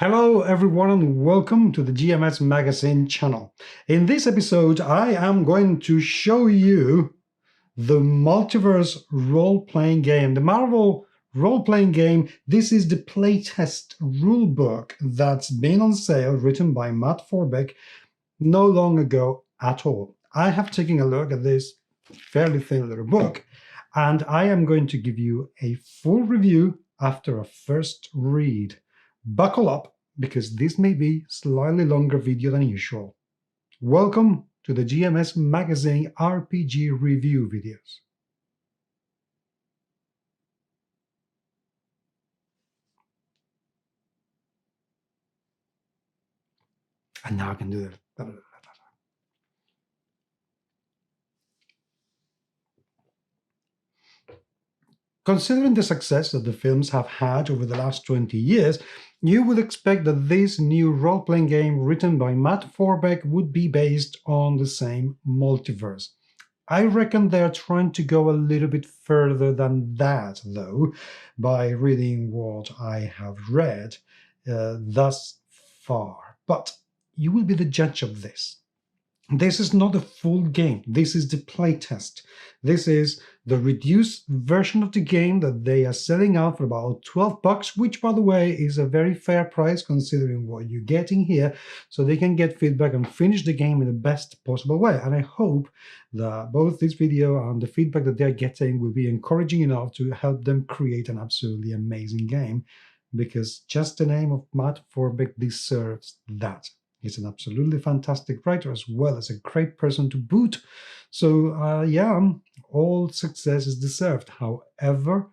Hello everyone and welcome to the GMS Magazine channel. In this episode I am going to show you the Multiverse role-playing game, the Marvel role-playing game. This is the playtest rulebook that's been on sale, written by Matt Forbeck no long ago at all. I have taken a look at this fairly thin little book and I am going to give you a full review after a first read. Buckle up, because this may be a slightly longer video than usual. Welcome to the GMS Magazine RPG review videos. And now I can do that. Considering the success that the films have had over the last 20 years, you would expect that this new role-playing game written by Matt Forbeck would be based on the same multiverse. I reckon they're trying to go a little bit further than that, though, by reading what I have read thus far. But you will be the judge of this. This is not a full game. This is the playtest. This is the reduced version of the game that they are selling out for about $12, which, by the way, is a very fair price considering what you're getting here, so they can get feedback and finish the game in the best possible way. And I hope that both this video and the feedback that they're getting will be encouraging enough to help them create an absolutely amazing game, because just the name of Matt Forbeck deserves that. He's an absolutely fantastic writer as well as a great person to boot. So yeah, all success is deserved. However,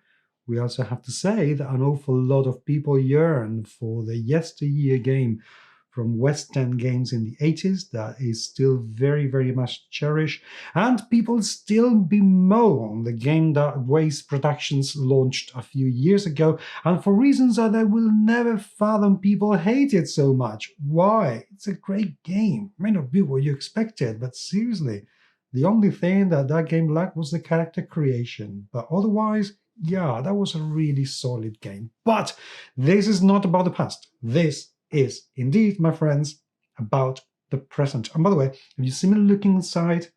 we also have to say that an awful lot of people yearn for the yesteryear game from West End Games in the 80s that is still very, very much cherished, and people still bemoan the game that Waste Productions launched a few years ago, and for reasons that I will never fathom, people hate it so much. Why? It's a great game. It may not be what you expected, but seriously, the only thing that game lacked was the character creation. But otherwise, yeah, that was a really solid game. But this is not about the past. This is indeed, my friends, about the present. And by the way, if you see me looking inside,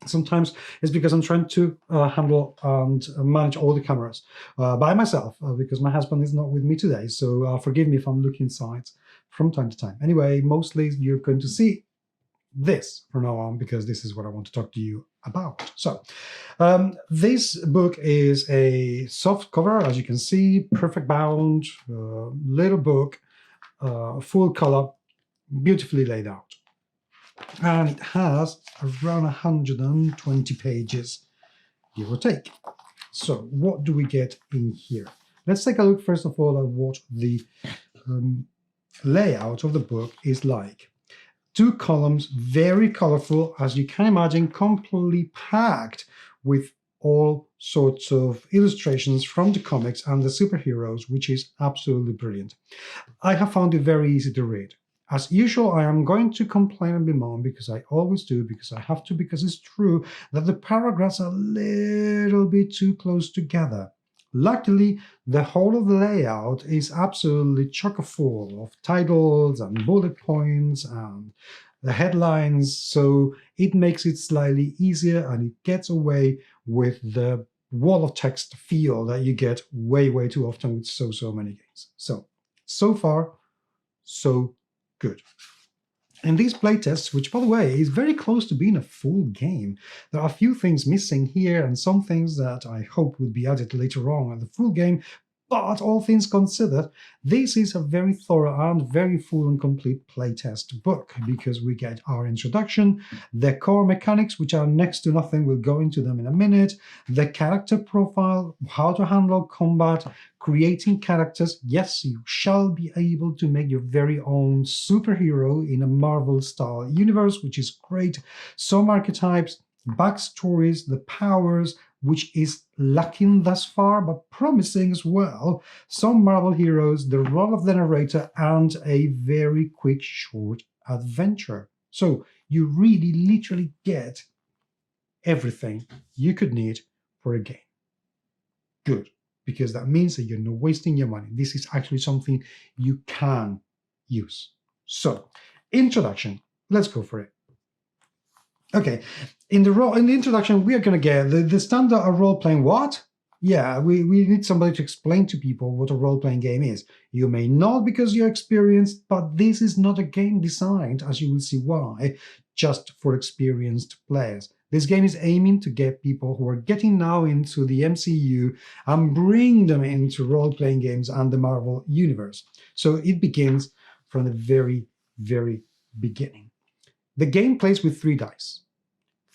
sometimes it's because I'm trying to handle and manage all the cameras by myself, because my husband is not with me today. So forgive me if I'm looking inside from time to time. Anyway, mostly you're going to see this from now on, because this is what I want to talk to you about. So this book is a soft cover, as you can see, perfect bound, little book, full color, beautifully laid out. And it has around 120 pages, give or take. So what do we get in here? Let's take a look first of all at what the layout of the book is like. 2 columns, very colorful, as you can imagine, completely packed with all sorts of illustrations from the comics and the superheroes, which is absolutely brilliant. I have found it very easy to read. As usual, I am going to complain and bemoan, because I always do, because I have to, because it's true, that the paragraphs are a little bit too close together. Luckily, the whole of the layout is absolutely chock-full of titles and bullet points and the headlines, so it makes it slightly easier, and it gets away with the wall of text feel that you get way, way too often with so many games. So far, so good. In these playtests, which, by the way, is very close to being a full game, there are a few things missing here and some things that I hope will be added later on in the full game. But all things considered, this is a very thorough and very full and complete playtest book, because we get our introduction, the core mechanics, which are next to nothing, we'll go into them in a minute, the character profile, how to handle combat, creating characters. Yes, you shall be able to make your very own superhero in a Marvel-style universe, which is great. Some archetypes, backstories, the powers, which is lacking thus far, but promising as well. Some Marvel heroes, the role of the narrator, and a very quick, short adventure. So you really literally get everything you could need for a game. Good. because that means that you're not wasting your money. This is actually something you can use. So, introduction. Let's go for it. Okay, in the introduction, we are going to get the standard of role-playing what? Yeah, we need somebody to explain to people what a role-playing game is. You may not because you're experienced, but this is not a game designed, as you will see why, just for experienced players. This game is aiming to get people who are getting now into the MCU and bring them into role-playing games and the Marvel Universe. So it begins from the very, very beginning. The game plays with 3 dice.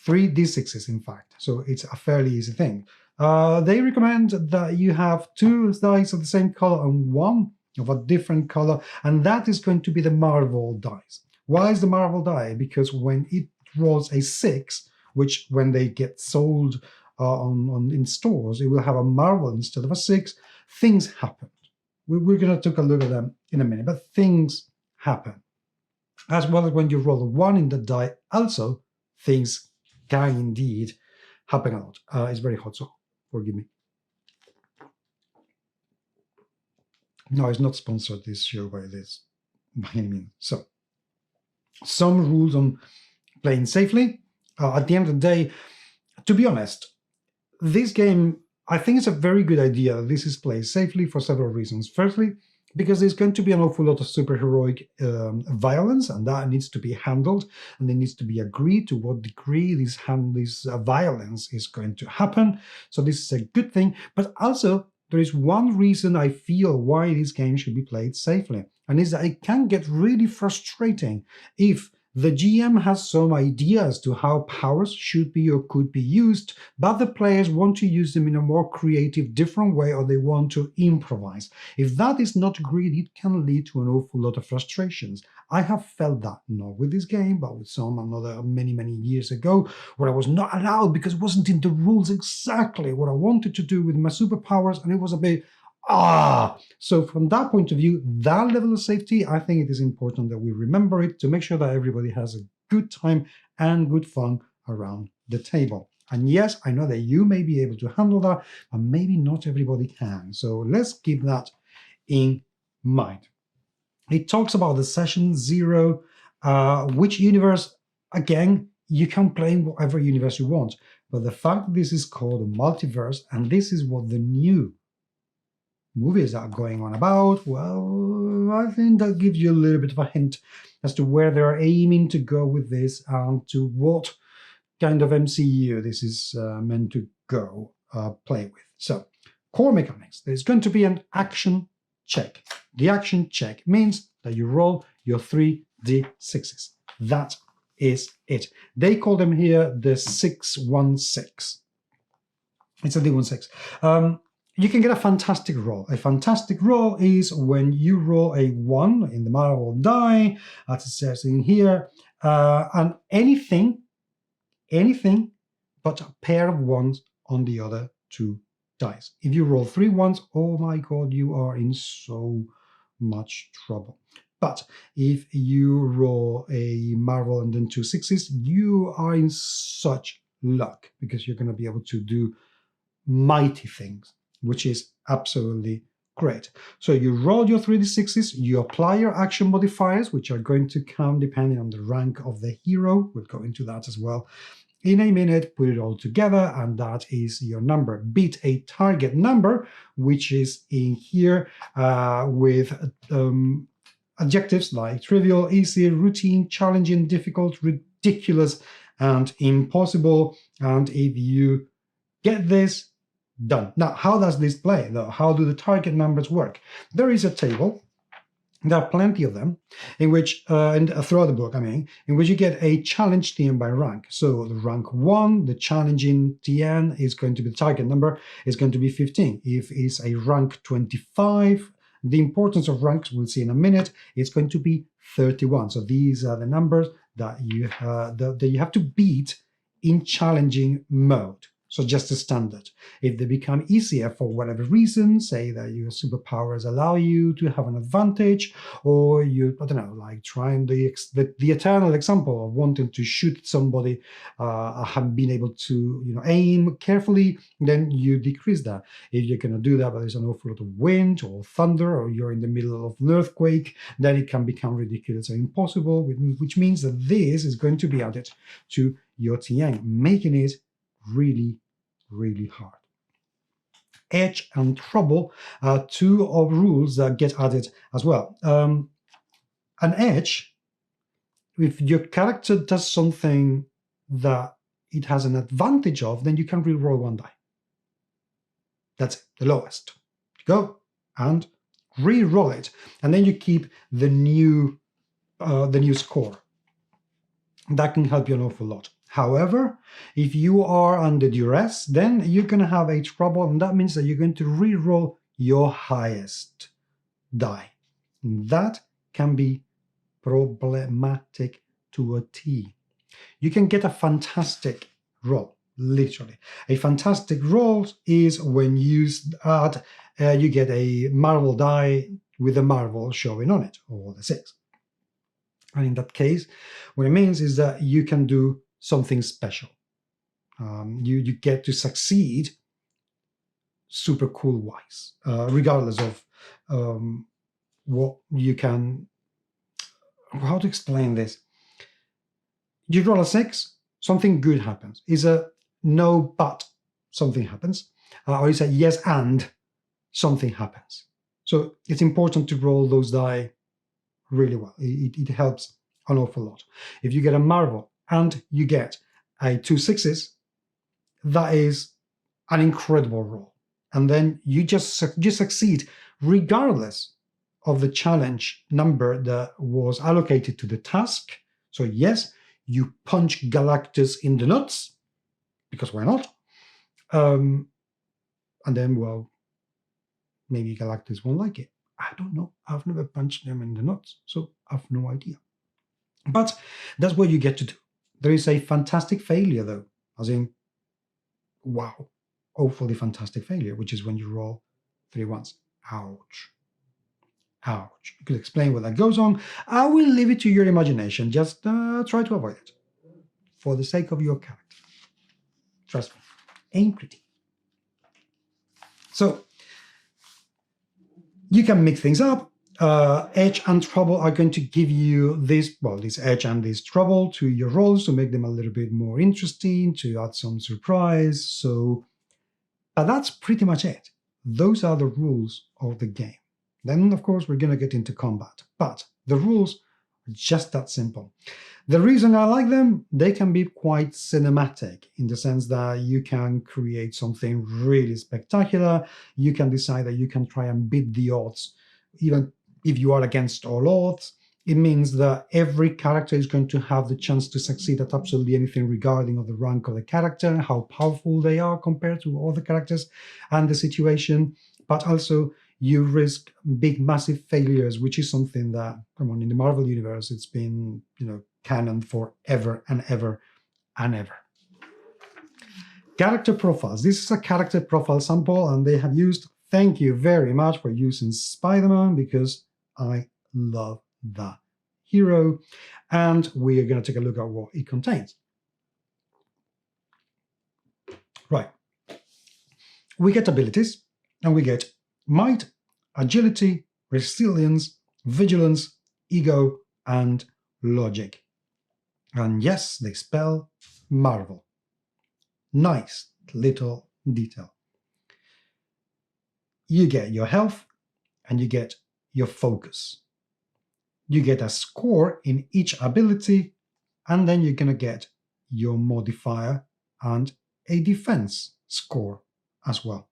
3 d6s, in fact, so it's a fairly easy thing. They recommend that you have 2 dice of the same color and 1 of a different color, and that is going to be the Marvel dice. Why is the Marvel die? Because when it rolls a 6, which when they get sold in stores, it will have a Marvel instead of a 6, things happen. We're going to take a look at them in a minute, but things happen. As well as when you roll a 1 in the die, also things can indeed happen a lot. It's very hot, so forgive me. No, it's not sponsored this show by this, by any means. So, some rules on playing safely. At the end of the day, to be honest, this game, I think it's a very good idea that this is played safely for several reasons. Firstly, because there's going to be an awful lot of superheroic violence, and that needs to be handled, and it needs to be agreed to what degree this violence is going to happen. So this is a good thing. But also, there is one reason I feel why this game should be played safely, and is that it can get really frustrating if the GM has some ideas to how powers should be or could be used, but the players want to use them in a more creative, different way, or they want to improvise. If that is not agreed, it can lead to an awful lot of frustrations. I have felt that, not with this game, but with some another many, many years ago, where I was not allowed because it wasn't in the rules exactly what I wanted to do with my superpowers, and it was a bit, So from that point of view, that level of safety, I think it is important that we remember it to make sure that everybody has a good time and good fun around the table. And yes, I know that you may be able to handle that, but maybe not everybody can. So let's keep that in mind. It talks about the session 0, which universe, again, you can play in whatever universe you want. But the fact that this is called a multiverse, and this is what the new movies are going on about, well, I think that gives you a little bit of a hint as to where they're aiming to go with this and to what kind of MCU this is meant to go play with. So, core mechanics. There's going to be an action check. The action check means that you roll your 3d6s. That is it. They call them here the 616. It's a d16. You can get a fantastic roll. A fantastic roll is when you roll a 1 in the Marvel die, as it says in here, and anything but a pair of 1s on the other 2 dice. If you roll 3 1s, oh my god, you are in so much trouble. But if you roll a Marvel and then 2 6s, you are in such luck because you're going to be able to do mighty things, which is absolutely great. So you roll your 3d6s, you apply your action modifiers, which are going to come depending on the rank of the hero. We'll go into that as well in a minute. Put it all together, and that is your number. Beat a target number, which is in here with adjectives like trivial, easy, routine, challenging, difficult, ridiculous, and impossible. And if you get this, done. Now, how does this play, though? How do the target numbers work? There is a table, there are plenty of them, in which, and throughout the book, in which you get a challenge TN by rank. So the rank 1, the challenging TN is going to be the target number, is going to be 15. If it's a rank 25, the importance of ranks, we'll see in a minute, it's going to be 31. So these are the numbers that you have to beat in challenging mode. So just the standard. If they become easier for whatever reason, say that your superpowers allow you to have an advantage, or you, I don't know, like trying the eternal example of wanting to shoot somebody, have been able to, aim carefully, then you decrease that. If you're going to do that, but there's an awful lot of wind or thunder, or you're in the middle of an earthquake, then it can become ridiculous or impossible, which means that this is going to be added to your TN, making it really, really hard. Edge and trouble are two of rules that get added as well. An edge, if your character does something that it has an advantage of, then you can re-roll one die. That's it, the lowest. Go and re-roll it, and then you keep the new score. That can help you an awful lot. However, if you are under duress, then you're going to have a trouble, and that means that you're going to re-roll your highest die. That can be problematic to a T. You can get a fantastic roll, literally. A fantastic roll is when you add, you get a marvel die with a marvel showing on it, or the 6. And in that case, what it means is that you can do something special. You get to succeed super cool wise, regardless of what you can. How to explain this? You roll a 6, something good happens. Is a no, but something happens, or is a yes and something happens. So it's important to roll those die really well. It helps an awful lot. If you get a marvel and you get a 2 6s, that is an incredible roll. And then you just succeed regardless of the challenge number that was allocated to the task. So yes, you punch Galactus in the nuts, because why not? And then, well, maybe Galactus won't like it. I don't know. I've never punched them in the nuts, so I've no idea. But that's what you get to do. There is a fantastic failure, though, as in, wow, awfully fantastic failure, which is when you roll 3 1s. Ouch. Ouch. You could explain what that goes on. I will leave it to your imagination. Just try to avoid it for the sake of your character. Trust me, ain't pretty. So, you can mix things up. Edge and trouble are going to give you this edge and this trouble to your rolls to make them a little bit more interesting, to add some surprise. So, but that's pretty much it. Those are the rules of the game. Then, of course, we're going to get into combat. But the rules are just that simple. The reason I like them, they can be quite cinematic in the sense that you can create something really spectacular. You can decide that you can try and beat the odds, even if you are against all odds. It means that every character is going to have the chance to succeed at absolutely anything regarding of the rank of the character, how powerful they are compared to other characters and the situation. But also, you risk big, massive failures, which is something that, come on, in the Marvel universe, it's been, canon for ever and ever and ever. Character profiles. This is a character profile sample, and they have used, thank you very much for using Spider-Man, because I love that hero. And we are going to take a look at what it contains. Right. We get abilities, and we get might, agility, resilience, vigilance, ego, and logic. And yes, they spell Marvel. Nice little detail. You get your health and you get your focus. You get a score in each ability, and then you're going to get your modifier and a defense score as well.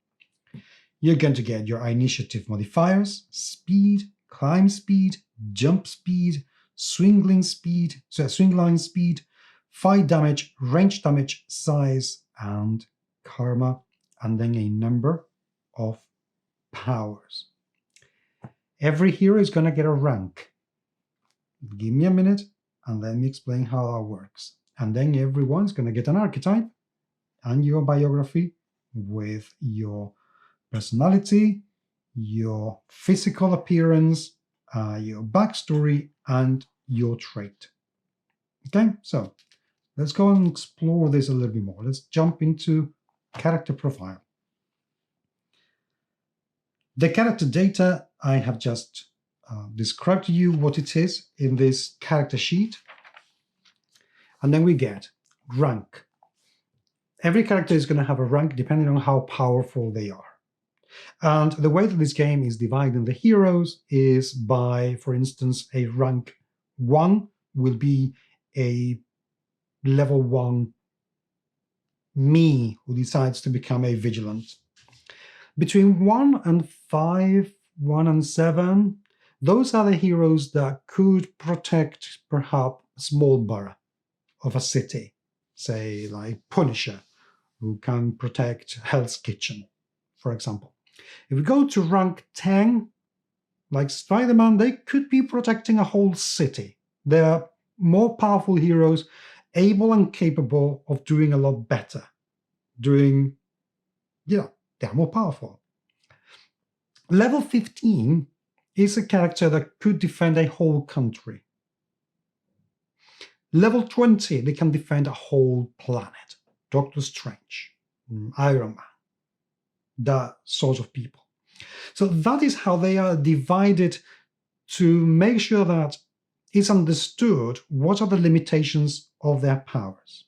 You're going to get your initiative modifiers, speed, climb speed, jump speed, swing line speed, fight damage, range damage, size, and karma, and then a number of powers. Every hero is going to get a rank. Give me a minute and let me explain how that works. And then everyone's going to get an archetype, and your biography with your personality, your physical appearance, your backstory, and your trait. Okay, so let's go and explore this a little bit more. Let's jump into character profile. The character data, I have just described to you what it is in this character sheet. And then we get rank. Every character is going to have a rank depending on how powerful they are. And the way that this game is dividing the heroes is by, for instance, a rank 1 will be a level 1 me who decides to become a vigilant. Between 1 and 5, 1 and 7, those are the heroes that could protect perhaps a small borough of a city, say like Punisher, who can protect Hell's Kitchen, for example. If we go to rank 10, like Spider-Man, they could be protecting a whole city. They're more powerful heroes, able and capable of doing a lot better. They're more powerful. Level 15 is a character that could defend a whole country. Level 20, they can defend a whole planet. Doctor Strange, Iron Man, that sort of people. So that is how they are divided to make sure that it's understood what are the limitations of their powers.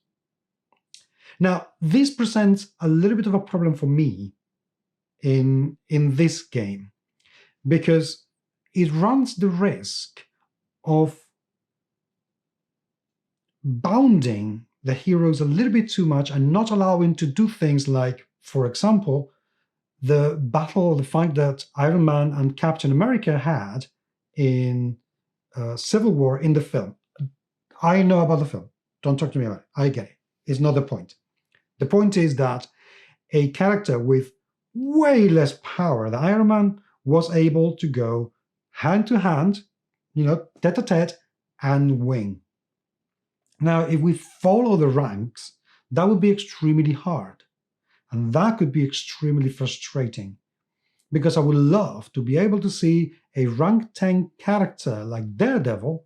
Now, this presents a little bit of a problem for me in this game, because it runs the risk of bounding the heroes a little bit too much and not allowing to do things like, for example, the fight that Iron Man and Captain America had in Civil War in the film. I know about the film. Don't talk to me about it. I get it. It's not the point. The point is that a character with way less power than Iron Man was able to go hand to hand, tete-a-tete, and win. Now, if we follow the ranks, that would be extremely hard. And that could be extremely frustrating, because I would love to be able to see a rank 10 character like Daredevil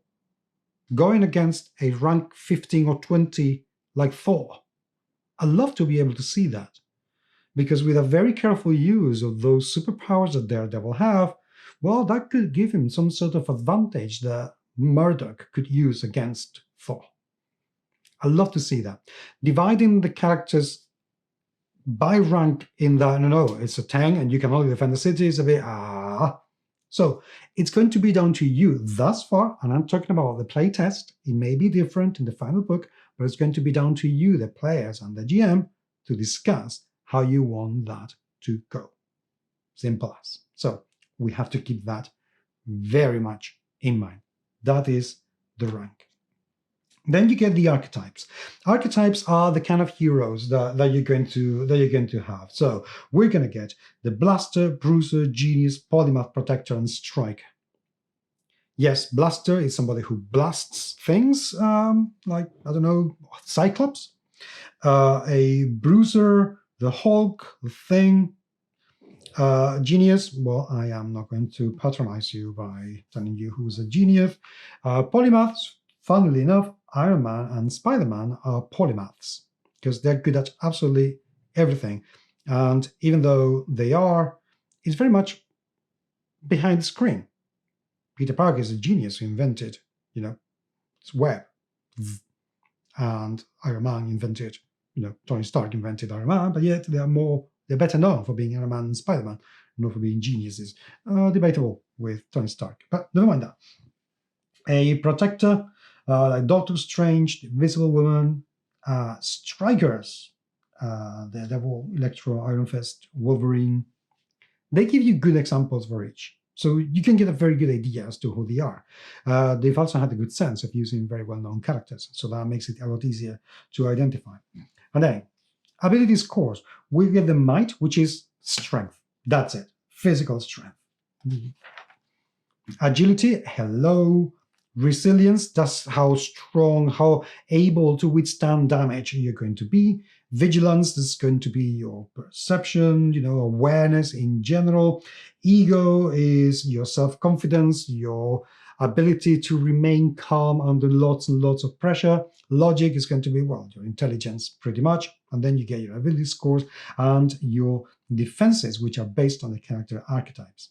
going against a rank 15 or 20 like Thor. I'd love to be able to see that, because with a very careful use of those superpowers that Daredevil have, well, that could give him some sort of advantage that Murdoch could use against Thor. I'd love to see that. Dividing the characters by rank in that, no, it's a 10 and you can only defend the city is a bit, So it's going to be down to you thus far, and I'm talking about the playtest. It may be different in the final book, but it's going to be down to you, the players and the GM, to discuss how you want that to go. Simple as. So we have to keep that very much in mind. That is the rank. Then you get the archetypes. Archetypes are the kind of heroes that you're going to have. So we're going to get the blaster, bruiser, genius, polymath, protector, and striker. Yes, blaster is somebody who blasts things, like, I don't know, Cyclops. A bruiser, the Hulk, the Thing. Genius, well, I am not going to patronize you by telling you who's a genius. Polymaths, funnily enough, Iron Man and Spider-Man are polymaths, because they're good at absolutely everything. And even though they are, it's very much behind the screen. Peter Parker is a genius who invented, it's web. And Iron Man invented, Tony Stark invented Iron Man, but yet they're better known for being Iron Man and Spider-Man, not for being geniuses. Debatable with Tony Stark, but never mind that. A protector, like Doctor Strange, the Invisible Woman, strikers, the Devil, Electro, Iron Fist, Wolverine. They give you good examples for each, so you can get a very good idea as to who they are. They've also had a good sense of using very well-known characters, so that makes it a lot easier to identify. And then, ability scores. We get the might, which is strength. That's it. Physical strength. Agility, hello. Resilience, that's how strong, how able to withstand damage you're going to be. Vigilance, this is going to be your perception, awareness in general. Ego is your self-confidence, your ability to remain calm under lots and lots of pressure. Logic is going to be, well, your intelligence pretty much. And then you get your ability scores and your defenses, which are based on the character archetypes.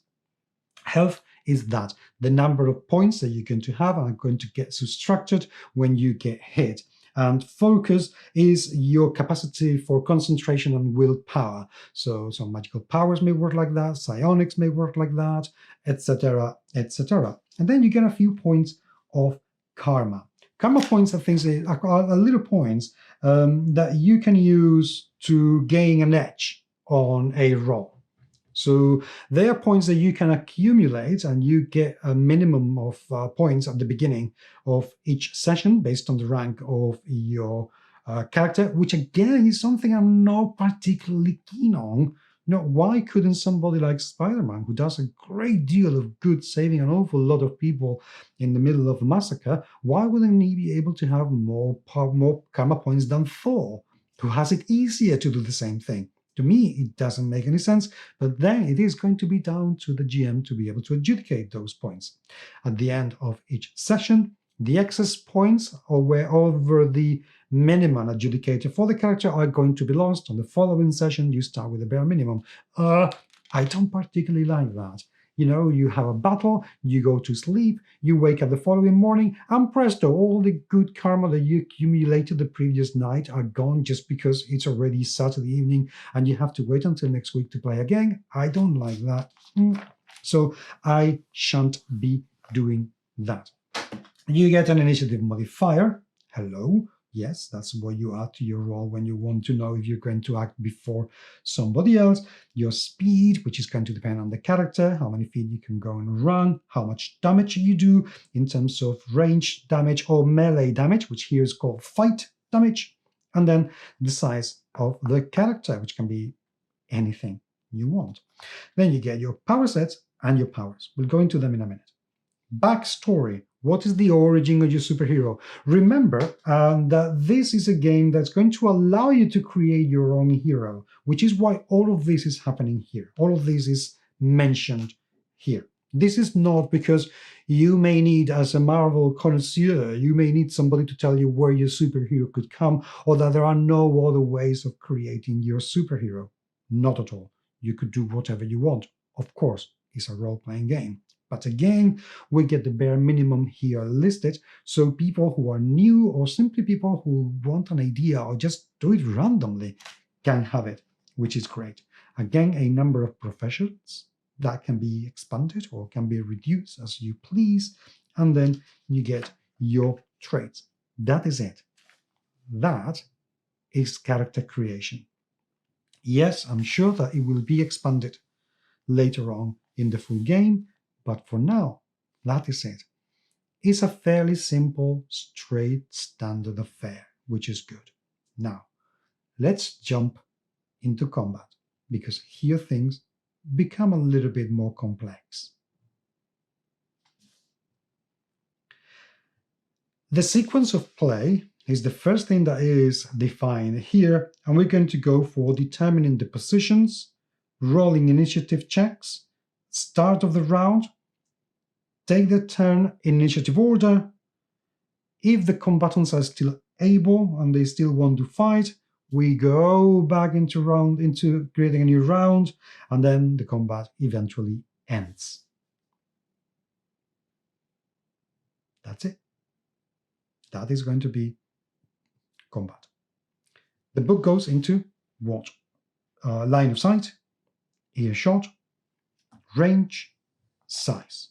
Health is that the number of points that you're going to have are going to get subtracted when you get hit. And focus is your capacity for concentration and willpower. So some magical powers may work like that, psionics may work like that, etc., etc. And then you get a few points of karma. Karma points are things that are little points that you can use to gain an edge on a roll. So they are points that you can accumulate, and you get a minimum of points at the beginning of each session based on the rank of your character, which again is something I'm not particularly keen on. Why couldn't somebody like Spider-Man, who does a great deal of good, saving an awful lot of people in the middle of a massacre, why wouldn't he be able to have more karma points than Thor, who has it easier to do the same thing? To me, it doesn't make any sense, but then it is going to be down to the GM to be able to adjudicate those points. At the end of each session, the excess points over the minimum adjudicated for the character are going to be lost. On the following session, you start with the bare minimum. I don't particularly like that. You have a battle, you go to sleep, you wake up the following morning, and presto, all the good karma that you accumulated the previous night are gone just because it's already Saturday evening and you have to wait until next week to play again. I don't like that. So I shan't be doing that. You get an initiative modifier. Hello. Yes, that's what you add to your roll when you want to know if you're going to act before somebody else. Your speed, which is going to depend on the character, how many feet you can go and run, how much damage you do in terms of range damage or melee damage, which here is called fight damage, and then the size of the character, which can be anything you want. Then you get your power sets and your powers. We'll go into them in a minute. Backstory. What is the origin of your superhero? Remember that this is a game that's going to allow you to create your own hero, which is why all of this is happening here. All of this is mentioned here. This is not because you may need, as a Marvel connoisseur, you may need somebody to tell you where your superhero could come, or that there are no other ways of creating your superhero. Not at all. You could do whatever you want. Of course, it's a role-playing game. But again, we get the bare minimum here listed, so people who are new or simply people who want an idea or just do it randomly can have it, which is great. Again, a number of professions that can be expanded or can be reduced as you please, and then you get your traits. That is it. That is character creation. Yes, I'm sure that it will be expanded later on in the full game, but for now, that is it. It's a fairly simple, straight, standard affair, which is good. Now, let's jump into combat, because here things become a little bit more complex. The sequence of play is the first thing that is defined here, and we're going to go for determining the positions, rolling initiative checks, start of the round, take the turn in initiative order. If the combatants are still able and they still want to fight, we go back into creating a new round, and then the combat eventually ends. That's it. That is going to be combat. The book goes into what? Line of sight, earshot, range, size.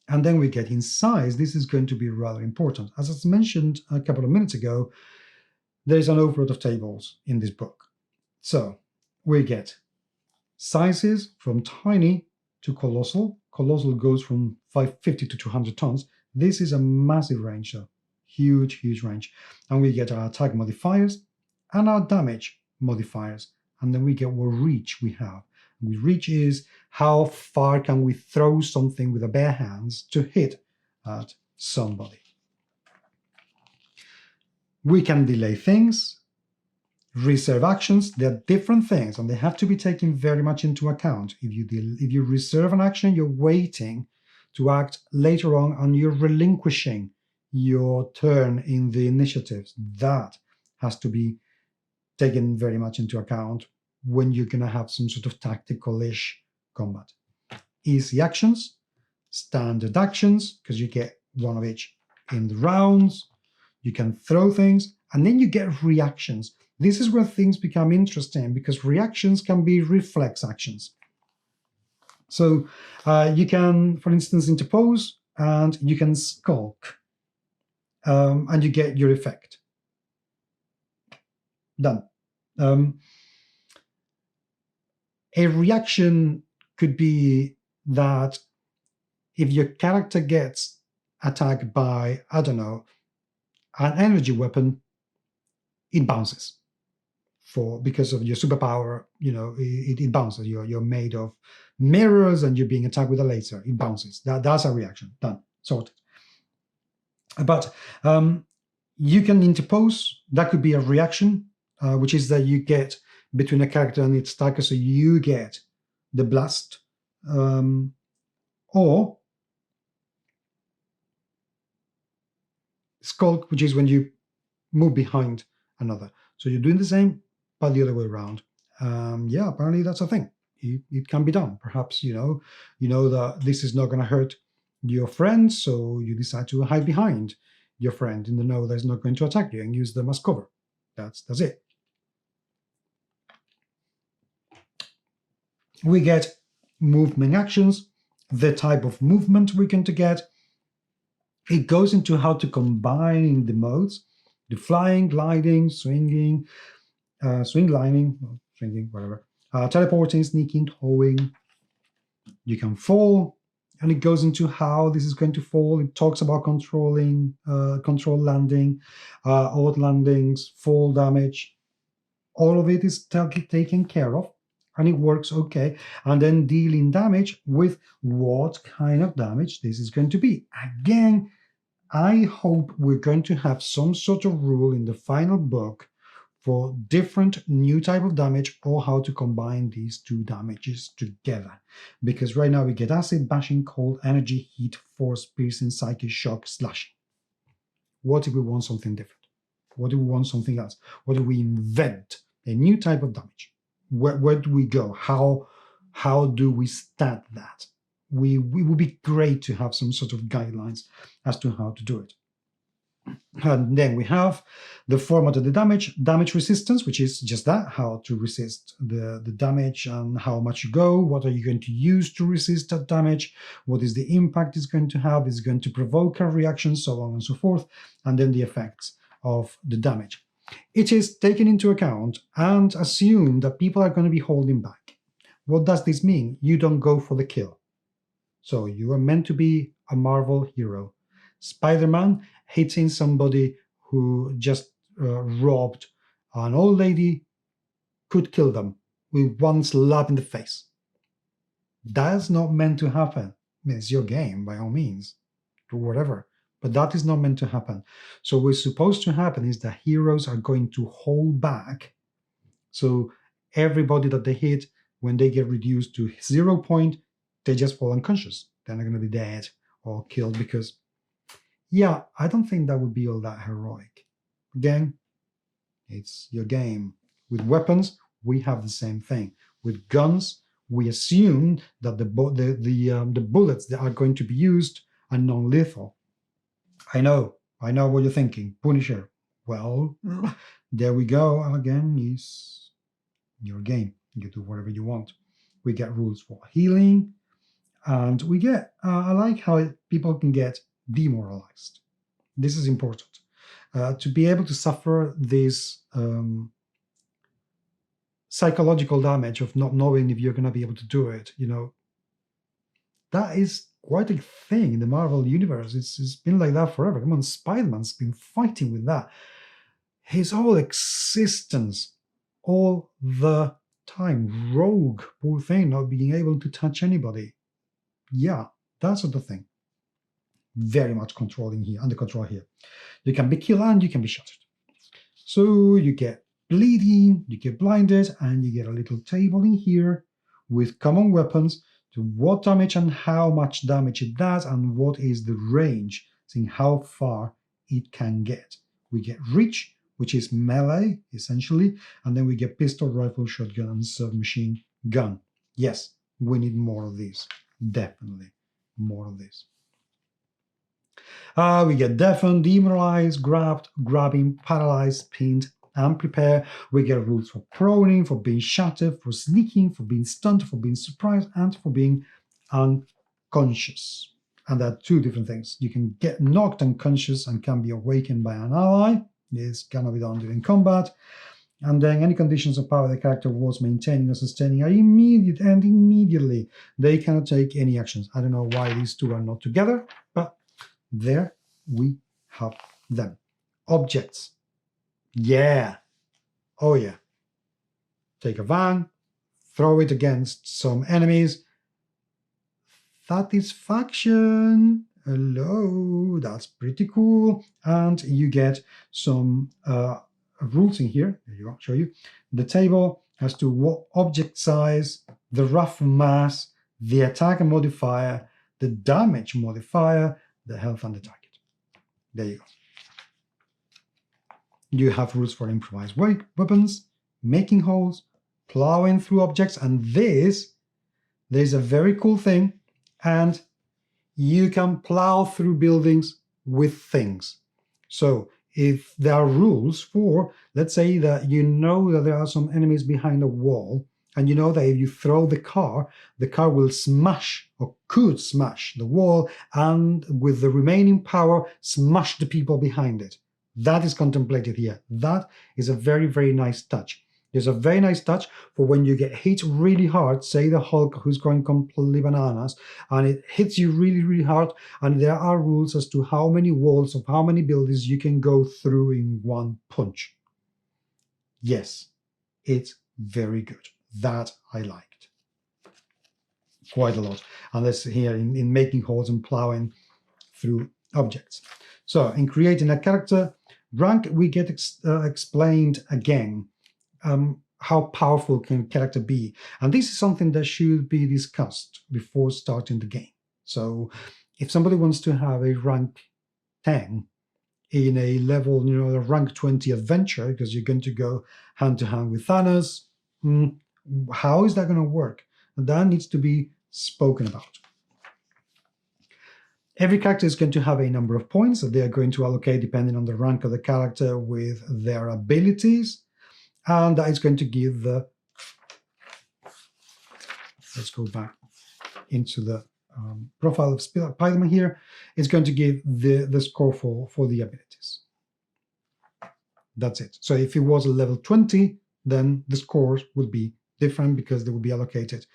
And then we get in size. This is going to be rather important. As I mentioned a couple of minutes ago, there's an overload of tables in this book. So we get sizes from tiny to colossal. Colossal goes from 550 to 200 tons. This is a massive range, so huge range. And we get our attack modifiers and our damage modifiers. And then we get what reach we have. Reach is how far can we throw something with our bare hands to hit at somebody. We can delay things, reserve actions. They're different things, and they have to be taken very much into account. If you reserve an action, you're waiting to act later on, and you're relinquishing your turn in the initiatives. That has to be taken very much into account when you're going to have some sort of tactical-ish combat. Easy actions, standard actions, because you get one of each in the rounds. You can throw things, and then you get reactions. This is where things become interesting, because reactions can be reflex actions. So you can, for instance, interpose, and you can skulk, and you get your effect. Done. A reaction could be that if your character gets attacked by, I don't know, an energy weapon, it bounces. Because of your superpower, it bounces. You're made of mirrors and you're being attacked with a laser. It bounces. That's a reaction. Done. Sorted. But you can interpose. That could be a reaction, which is that you get between a character and its attacker, so you get the blast. Or skulk, which is when you move behind another. So you're doing the same, but the other way around. Yeah, apparently that's a thing. It can be done. Perhaps you know that this is not going to hurt your friend, so you decide to hide behind your friend in the know that it's not going to attack you and use them as cover. That's it. We get movement actions, the type of movement we're going to get. It goes into how to combine the modes, the flying, gliding, swinging, swinging, whatever, teleporting, sneaking, towing. You can fall, and it goes into how this is going to fall. It talks about controlling, control landing, odd landings, fall damage. All of it is taken care of, and it works okay. And then dealing damage with what kind of damage this is going to be. Again, I hope we're going to have some sort of rule in the final book for different new type of damage, or how to combine these two damages together. Because right now we get acid, bashing, cold, energy, heat, force, piercing, psychic, shock, slashing. What if we want something different? What if we want something else? What if we invent a new type of damage? Where do we go? How do we stat that? We would be great to have some sort of guidelines as to how to do it. And then we have the format of the damage resistance, which is just that, how to resist the damage and how much you go. What are you going to use to resist that damage? What is the impact it's going to have? Is it going to provoke a reaction? So on and so forth. And then the effects of the damage. It is taken into account and assumed that people are going to be holding back. What does this mean? You don't go for the kill. So you are meant to be a Marvel hero. Spider-Man hitting somebody who just robbed an old lady could kill them with one slap in the face. That's not meant to happen. I mean, it's your game, by all means, or whatever. But that is not meant to happen. So what's supposed to happen is that heroes are going to hold back. So everybody that they hit, when they get reduced to 0 point, they just fall unconscious. They're not going to be dead or killed because, yeah, I don't think that would be all that heroic. Again, it's your game. With weapons, we have the same thing. With guns, we assume that the bullets that are going to be used are non-lethal. I know what you're thinking. Punisher. Well, there we go. Again, it's your game. You do whatever you want. We get rules for healing. And we get, I like how people can get demoralized. This is important. To be able to suffer this psychological damage of not knowing if you're going to be able to do it, that is quite a thing in the Marvel universe. It's been like that forever. Come on, Spider-Man's been fighting with that. His whole existence, all the time. Rogue, poor thing, not being able to touch anybody. Yeah, that sort of thing. very much controlling here, under control here. You can be killed and you can be shot. So you get bleeding, you get blinded, and you get a little table in here with common weapons to what damage and how much damage it does and what is the range, seeing how far it can get. We get reach, which is melee, essentially, and then we get pistol, rifle, shotgun, and submachine gun. Yes, we need more of these. Definitely more of this. We get deafened, demoralized, grabbed, grabbing, paralyzed, pinned, and prepare. We get rules for proning, for being shattered, for sneaking, for being stunned, for being surprised, and for being unconscious. And there are two different things. You can get knocked unconscious and can be awakened by an ally. This cannot be done during combat. And then any conditions of power the character was maintaining or sustaining are immediate, and immediately they cannot take any actions. I don't know why these two are not together, but there we have them. Objects. Yeah. Oh yeah. Take a van, throw it against some enemies. Satisfaction. Hello, that's pretty cool. And you get some rules in here. There you go, I'll show you. The table has to what object size, the rough mass, the attack modifier, the damage modifier, the health and the target. There you go. You have rules for improvised weapons, making holes, plowing through objects, and there's a very cool thing, and you can plow through buildings with things. So if there are rules for, let's say that you know that there are some enemies behind a wall, and you know that if you throw the car will smash or could smash the wall, and with the remaining power, smash the people behind it. That is contemplated here. That is a very, very nice touch. There's a very nice touch for when you get hit really hard, say the Hulk who's going completely bananas, and it hits you really, really hard, and there are rules as to how many walls of how many buildings you can go through in one punch. Yes, it's very good. That I liked quite a lot. And that's here in making holes and plowing through objects. So in creating a character, rank, we get explained again. How powerful can a character be? And this is something that should be discussed before starting the game. So if somebody wants to have a rank 10 in a level, a rank 20 adventure, because you're going to go hand to hand with Thanos, how is that going to work? And that needs to be spoken about. Every character is going to have a number of points that they are going to allocate depending on the rank of the character with their abilities. And that is going to give the, let's go back into the profile of Spiderman here. It's going to give the score for the abilities. That's it. So if it was a level 20, then the scores would be different because they will be allocated,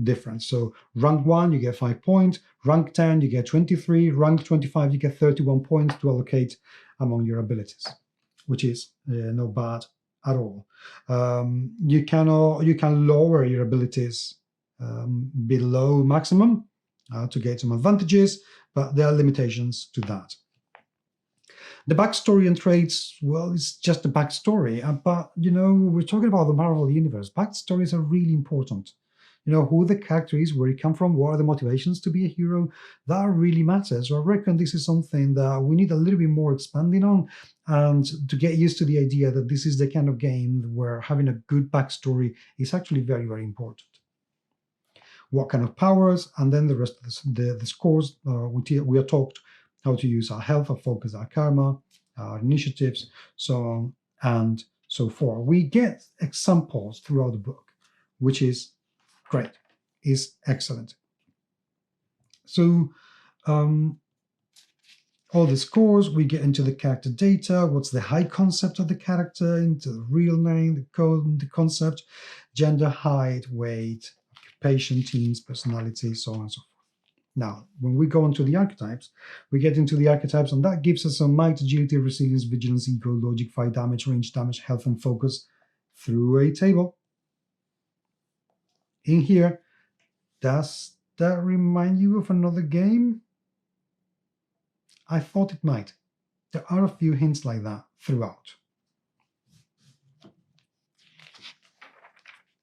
different. So rank 1, you get 5 points. Rank 10, you get 23. Rank 25, you get 31 points to allocate among your abilities, which is not bad at all. You can lower your abilities below maximum to get some advantages, but there are limitations to that. The backstory and traits, well, it's just a backstory, but we're talking about the Marvel Universe. Backstories are really important. Who the character is, where he come from, what are the motivations to be a hero, that really matters. So I reckon this is something that we need a little bit more expanding on, and to get used to the idea that this is the kind of game where having a good backstory is actually very, very important. What kind of powers, and then the rest of the scores. We are taught how to use our health, our focus, our karma, our initiatives, so on and so forth. We get examples throughout the book, which is great, is excellent. So all the scores, we get into the character data, what's the high concept of the character, into the real name, the code, the concept, gender, height, weight, occupation, teams, personality, so on and so forth. Now, when we go into the archetypes, we get into the archetypes, and that gives us some might, agility, resilience, vigilance, ego, logic, fight, damage, range, damage, health, and focus through a table. In here, does that remind you of another game? I thought it might. There are a few hints like that throughout.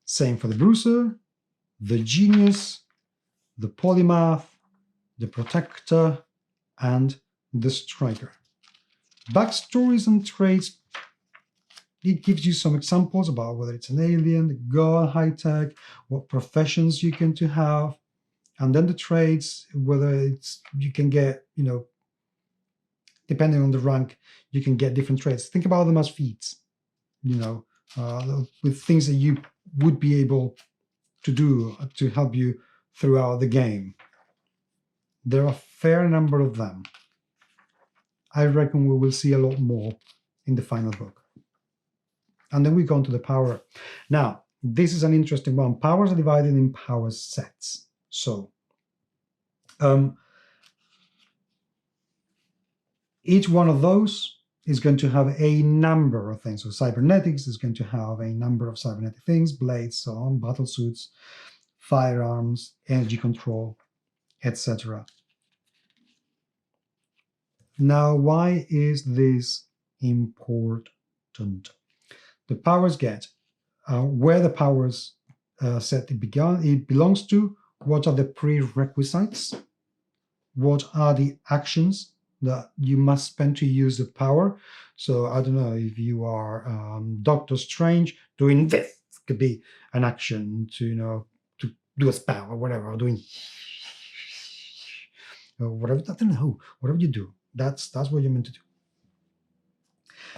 Same for the Bruiser, the Genius, the Polymath, the Protector, and the Striker. Backstories and traits, it gives you some examples about whether it's an alien, the god, high-tech, what professions you can to have, and then the traits, whether it's you can get, depending on the rank, you can get different traits. Think about them as feats, with things that you would be able to do to help you throughout the game. There are a fair number of them. I reckon we will see a lot more in the final book. And then we go on to the power. Now, this is an interesting one. Powers are divided in power sets. So, each one of those is going to have a number of things. So cybernetics is going to have a number of cybernetic things, blades, so on, battle suits, firearms, energy control, etc. Now, why is this important? The powers get where the powers set it belongs to, what are the prerequisites, what are the actions that you must spend to use the power. So I don't know, if you are Doctor Strange, doing this could be an action to to do a spell or whatever, or doing or whatever. I don't know, whatever you do, that's what you're meant to do.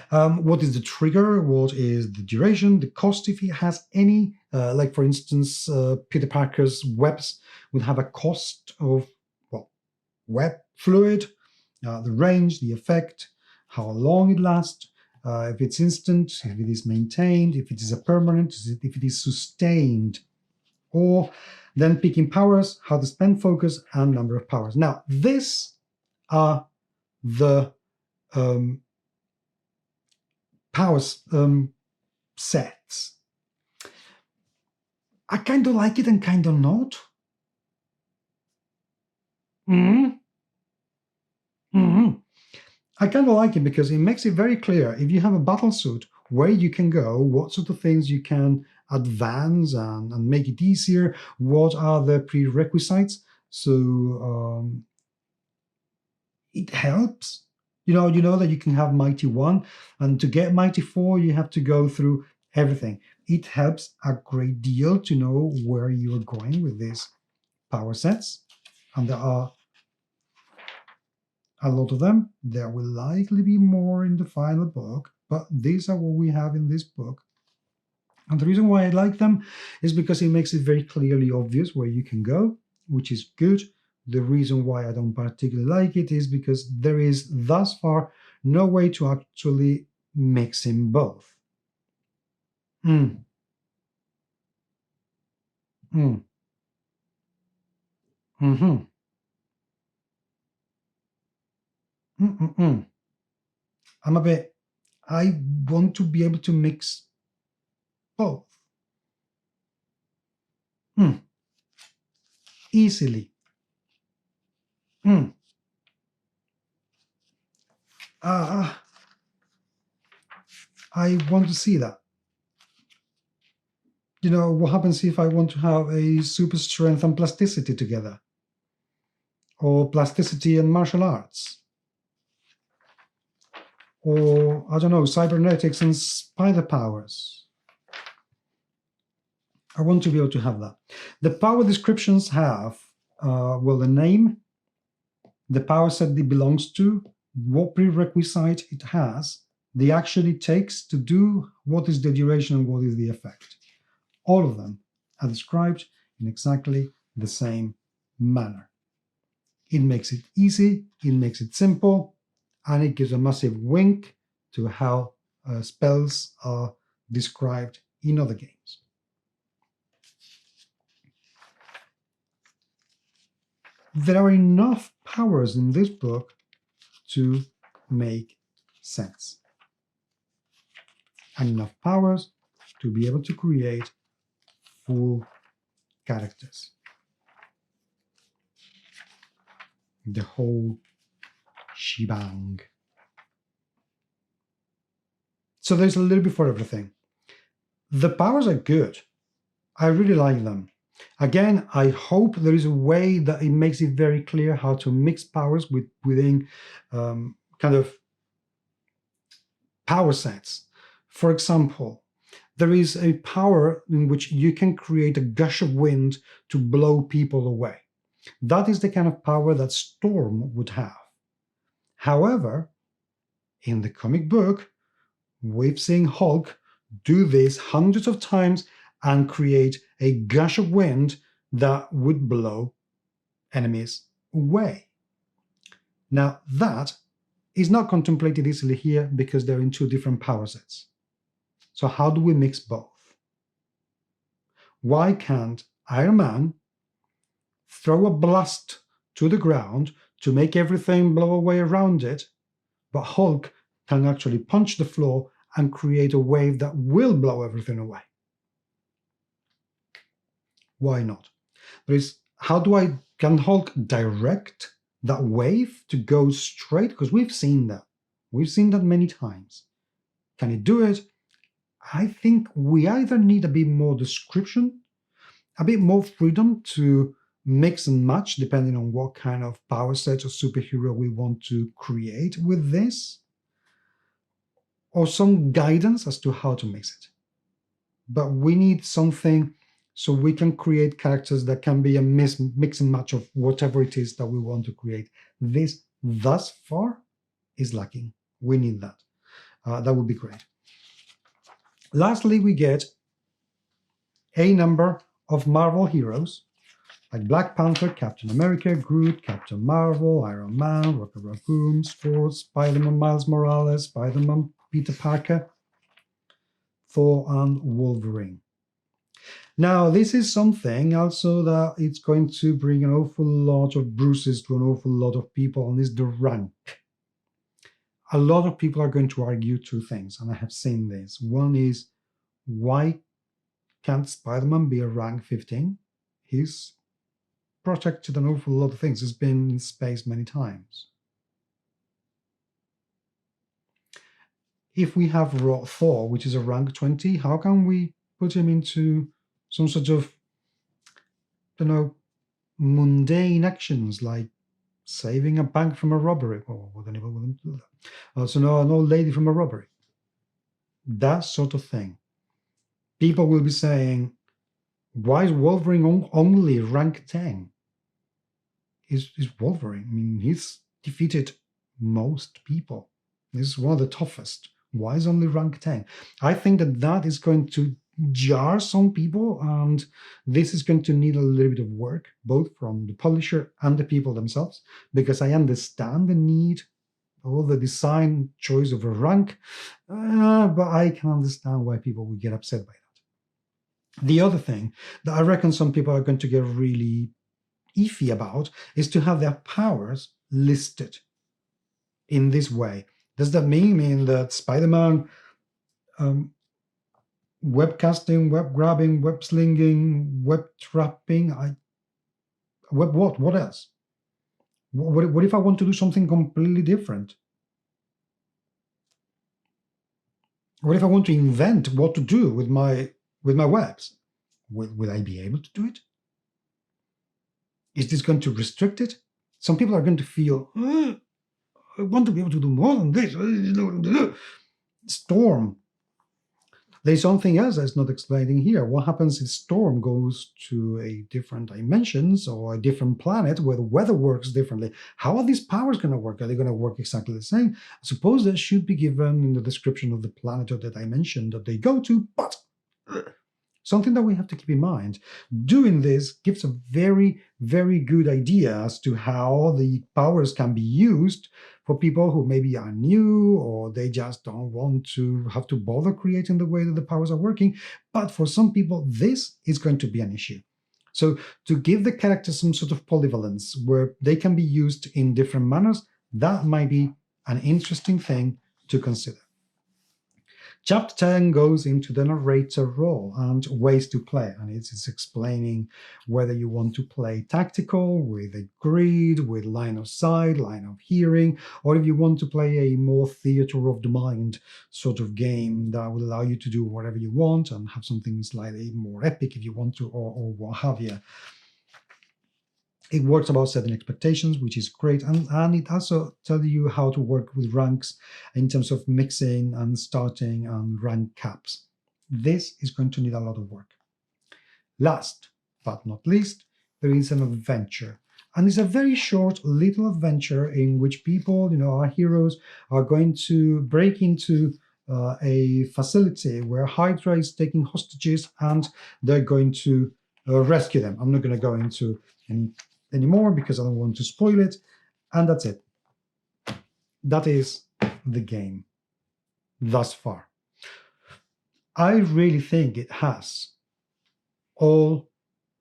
What is the trigger? What is the duration? The cost, if it has any. Like for instance, Peter Parker's webs would have a cost of web fluid. The range, the effect, how long it lasts, if it's instant, if it is maintained, if it is a permanent, if it is sustained, or then picking powers, how to spend focus, and number of powers. Now, these are the powers sets. I kind of like it and kind of not. I kind of like it because it makes it very clear if you have a battle suit where you can go, what sort of things you can advance and make it easier, what are the prerequisites. So it helps. You know that you can have Mighty 1, and to get Mighty 4, you have to go through everything. It helps a great deal to know where you are going with these power sets, and there are a lot of them. There will likely be more in the final book, but these are what we have in this book. And the reason why I like them is because it makes it very clearly obvious where you can go, which is good. The reason why I don't particularly like it is because there is thus far no way to actually mix in both. I'm I want to be able to mix both. Easily. I want to see that. What happens if I want to have a super strength and plasticity together? Or plasticity and martial arts? Or, I don't know, cybernetics and spider powers? I want to be able to have that. The power descriptions have, the name, the power set it belongs to, what prerequisite it has, the action it takes to do, what is the duration, and what is the effect. All of them are described in exactly the same manner. It makes it easy, it makes it simple, and it gives a massive wink to how spells are described in other games. There are enough powers in this book to make sense. And enough powers to be able to create full characters. The whole shebang. So there's a little bit for everything. The powers are good. I really like them. Again, I hope there is a way that it makes it very clear how to mix powers within kind of power sets. For example, there is a power in which you can create a gush of wind to blow people away. That is the kind of power that Storm would have. However, in the comic book, we've seen Hulk do this hundreds of times and create a gush of wind that would blow enemies away. Now, that is not contemplated easily here because they're in two different power sets. So how do we mix both? Why can't Iron Man throw a blast to the ground to make everything blow away around it, but Hulk can actually punch the floor and create a wave that will blow everything away? Why not? Can Hulk direct that wave to go straight? Because we've seen that. We've seen that many times. Can he do it? I think we either need a bit more description, a bit more freedom to mix and match depending on what kind of power set or superhero we want to create with this, or some guidance as to how to mix it. But we need something so we can create characters that can be a mix and match of whatever it is that we want to create. This, thus far, is lacking. We need that. That would be great. Lastly, we get a number of Marvel heroes, like Black Panther, Captain America, Groot, Captain Marvel, Iron Man, Rocket Raccoon, Thor, Spider-Man, Miles Morales, Spider-Man, Peter Parker, Thor, and Wolverine. Now, this is something also that it's going to bring an awful lot of bruises to an awful lot of people, and is the rank. A lot of people are going to argue two things, and I have seen this. One is, why can't Spider-Man be a rank 15? He's protected an awful lot of things. He's been in space many times. If we have Thor, which is a rank 20, how can we put him into some sort of, mundane actions like saving a bank from a robbery? Well, would anyone want to do that? Also, an old lady from a robbery. That sort of thing. People will be saying, why is Wolverine only rank 10? Is Wolverine? I mean, he's defeated most people. This is one of the toughest. Why is only rank 10? I think that is going to jar some people, and this is going to need a little bit of work, both from the publisher and the people themselves, because I understand the need, all the design choice of a rank, but I can understand why people would get upset by that. The other thing that I reckon some people are going to get really iffy about is to have their powers listed in this way. Does that mean that Spider-Man webcasting, web grabbing, web slinging, web trapping? What else? What if I want to do something completely different? What if I want to invent what to do with my webs? Will I be able to do it? Is this going to restrict it? Some people are going to feel, I want to be able to do more than this. Storm. There's something else that's not explaining here. What happens if Storm goes to a different dimensions or a different planet where the weather works differently? How are these powers going to work? Are they going to work exactly the same? I suppose that should be given in the description of the planet or the dimension that they go to, but something that we have to keep in mind. Doing this gives a very, very good idea as to how the powers can be used for people who maybe are new, or they just don't want to have to bother creating the way that the powers are working. But for some people, this is going to be an issue. So to give the characters some sort of polyvalence where they can be used in different manners, that might be an interesting thing to consider. Chapter 10 goes into the narrator role and ways to play, and it's explaining whether you want to play tactical with a grid, with line of sight, line of hearing, or if you want to play a more theater of the mind sort of game that will allow you to do whatever you want and have something slightly more epic if you want to, or what have you. It works about setting expectations, which is great. And it also tells you how to work with ranks in terms of mixing and starting and rank caps. This is going to need a lot of work. Last but not least, there is an adventure. And it's a very short little adventure in which people, our heroes, are going to break into a facility where Hydra is taking hostages and they're going to rescue them. I'm not going to go into anymore because I don't want to spoil it. And that's it. That is the game thus far. I really think it has all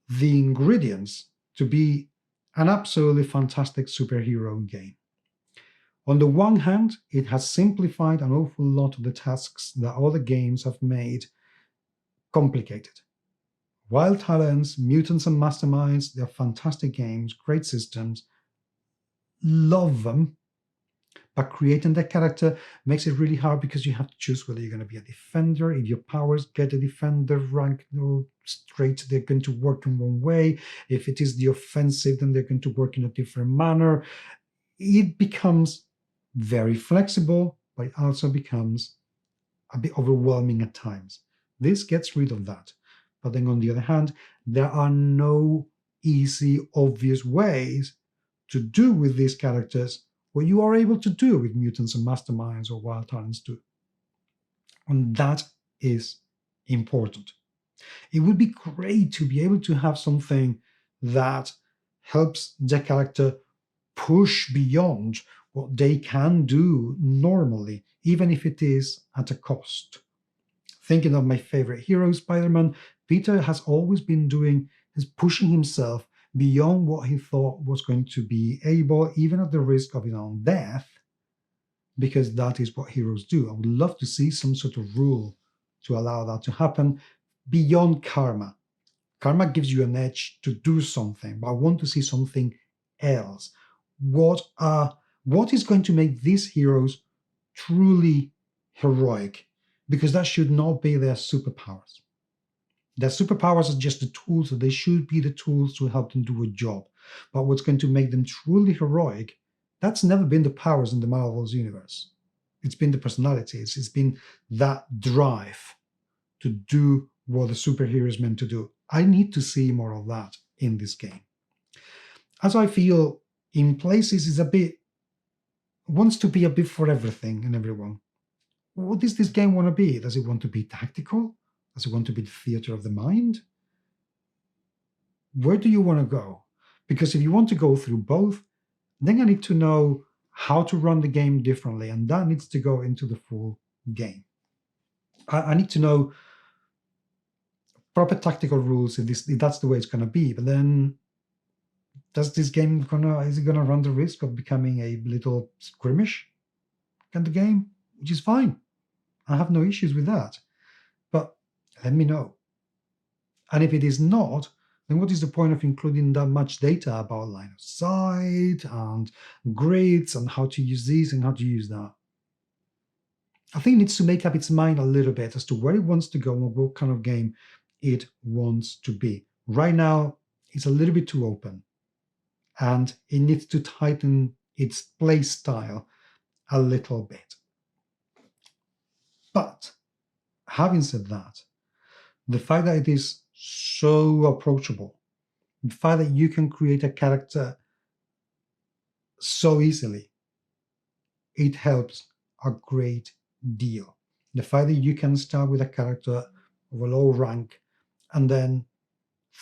the ingredients to be an absolutely fantastic superhero game. On the one hand, it has simplified an awful lot of the tasks that other games have made complicated. Wild Talents, Mutants and Masterminds, they're fantastic games, great systems, love them, but creating that character makes it really hard because you have to choose whether you're going to be a defender. If your powers get a defender rank straight, they're going to work in one way. If it is the offensive, then they're going to work in a different manner. It becomes very flexible, but it also becomes a bit overwhelming at times. This gets rid of that. But then on the other hand, there are no easy, obvious ways to do with these characters what you are able to do with Mutants and Masterminds or Wild Talents too. And that is important. It would be great to be able to have something that helps the character push beyond what they can do normally, even if it is at a cost. Thinking of my favorite hero, Spider-Man, Peter has always been pushing himself beyond what he thought was going to be able, even at the risk of his own death, because that is what heroes do. I would love to see some sort of rule to allow that to happen beyond karma. Karma gives you an edge to do something, but I want to see something else. What is going to make these heroes truly heroic? Because that should not be their superpowers. Their superpowers are just the tools, so they should be the tools to help them do a job. But what's going to make them truly heroic, that's never been the powers in the Marvel's universe. It's been the personalities. It's been that drive to do what the superhero is meant to do. I need to see more of that in this game. As I feel in places wants to be a bit for everything and everyone. What does this game want to be? Does it want to be tactical? Does it want to be the theater of the mind? Where do you want to go? Because if you want to go through both, then I need to know how to run the game differently, and that needs to go into the full game. I need to know proper tactical rules if that's the way it's going to be. But then, is it going to run the risk of becoming a little skirmish kind of game? Which is fine. I have no issues with that. But let me know. And if it is not, then what is the point of including that much data about line of sight and grids and how to use these and how to use that? I think it needs to make up its mind a little bit as to where it wants to go and what kind of game it wants to be. Right now, it's a little bit too open. And it needs to tighten its play style a little bit. But having said that, the fact that it is so approachable, the fact that you can create a character so easily, it helps a great deal. The fact that you can start with a character of a low rank and then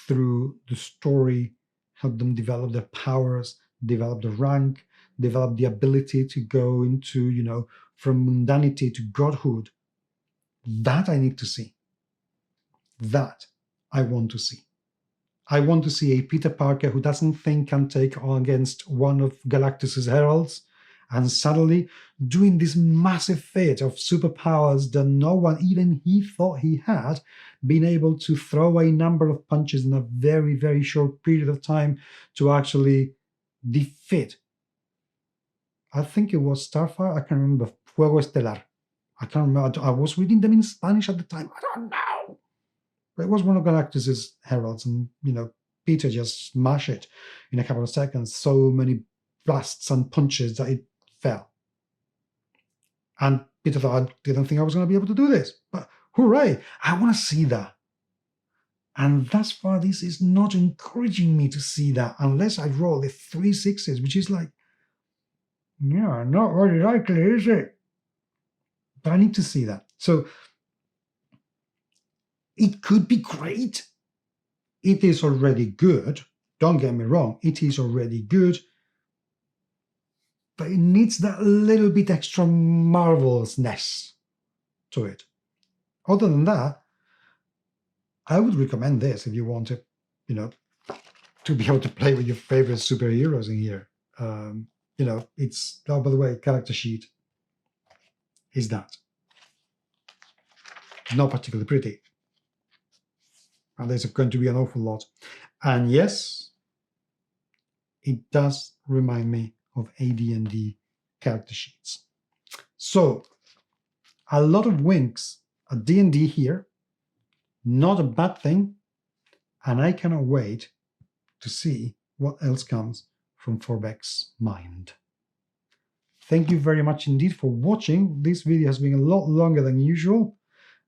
through the story help them develop their powers, develop the rank, develop the ability to go into, from mundanity to godhood. That I need to see. That I want to see. I want to see a Peter Parker who doesn't think can take on against one of Galactus's heralds and suddenly doing this massive feat of superpowers that no one, even he thought he had, been able to throw a number of punches in a very, very short period of time to actually defeat. I think it was Starfire, I can't remember, Fuego Estelar. I can't remember, I was reading them in Spanish at the time, I don't know. But it was one of Galactus's heralds, and, Peter just smashed it in a couple of seconds. So many blasts and punches that it fell. And Peter thought, I didn't think I was going to be able to do this. But hooray, I want to see that. And thus far, this is not encouraging me to see that unless I roll the 3 6s, which is like, yeah, not very likely, is it? But I need to see that. So it could be great. It is already good. Don't get me wrong, it is already good. But it needs that little bit extra marvelousness to it. Other than that, I would recommend this if you want to, to be able to play with your favorite superheroes in here. It's, oh, by the way, character sheet is that. Not particularly pretty. And there's going to be an awful lot. And yes, it does remind me of AD&D character sheets. So, a lot of winks at D&D here. Not a bad thing. And I cannot wait to see what else comes from Forbeck's mind. Thank you very much indeed for watching. This video has been a lot longer than usual.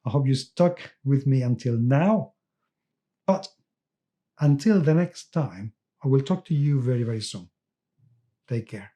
I hope you stuck with me until now. But until the next time, I will talk to you very, very soon. Take care.